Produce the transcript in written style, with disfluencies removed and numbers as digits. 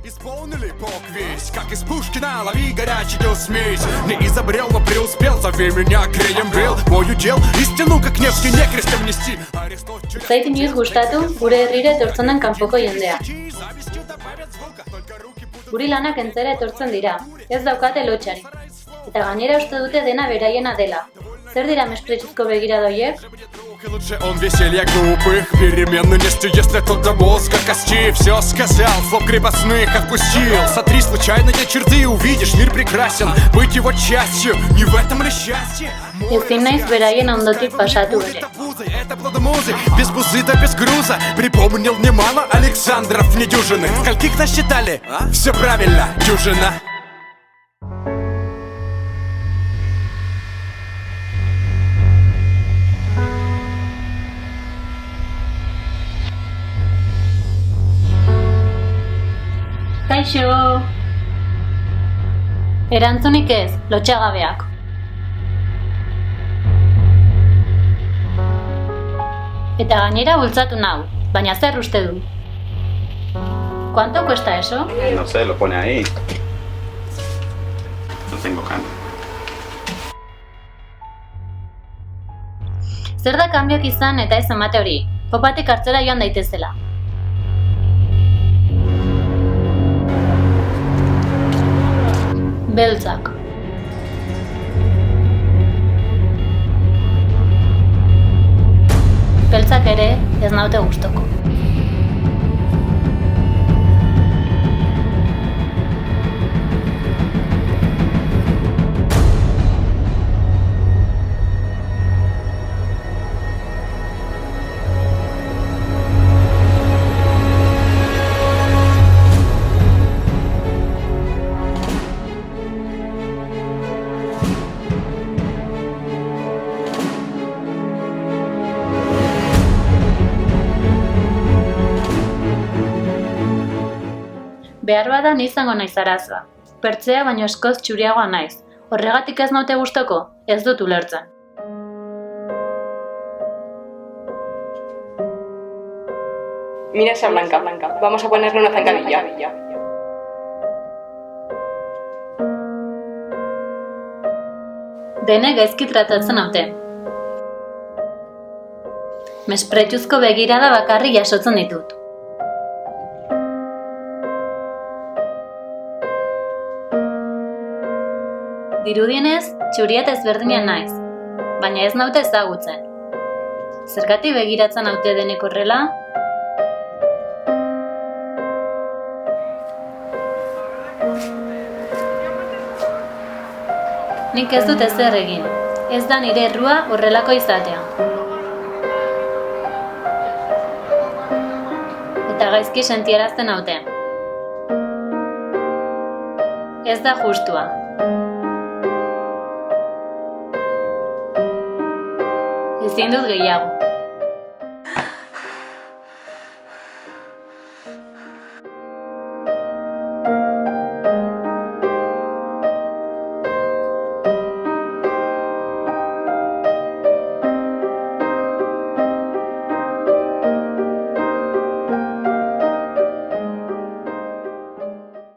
Исполнили полк весь, как из Пушкина, лови горячую смесь. Не изобрел, но преуспел, зови меня Креем Бел. Мой удел, истину, как Невский, не крестом нести. Zait inoiz gustatu gure herrira etortzen den kanpoko jendea. Guri lanak entzera etortzen dira, ez daukate lotxari. Eta gainera uste dute dena beraiena dela. Zer dira mespretxuzko begirada horiek? Лучше он веселья глупых, переменностью, если тот до мозга костей. Все сказал, слов крепостных отпустил. Сотри случайные черты и увидишь, мир прекрасен. Быть его частью, не в этом ли счастье? Ezin naiz beraien ondotik pasatu ere. Это плодомузы, без бузы да без груза. Припомнил немало Александров недюжинных. Скольких насчитали? Все правильно, дюжина. Kaixo! Erantzunik ez, lotxagabeak. Eta gainera bultzatu nau, baina zer uste du? ¿Cuánto cuesta eso? No sé, lo pone ahí. No tengo cambio. Zer da kanbioak izan eta ez emate hori? Popatik hartzera joan daitezela. Beltzak. Beltzak ere ez naute gustoko. Behar bada ni izango naiz arazoa. Pertzea baino eskoz txuriagoa naiz. Horregatik ez naute gustoko? Ez dut ulertzen. Mira esa blanca. Vamos a ponerle una zancadilla. Dene gaizki tratatzen naute. Mespretxuzko begirada bakarrik jasotzen ditut. Dirudienez, txuriat ezberdinean naiz, baina ez naute ezagutzen. Zergatik begiratzen naute denek horrela? Nik ez dut ezer egin, ez da nire errua horrelako izatea. Eta gaizki sentiarazten naute. Ez da justua. Ezin dut gehiago.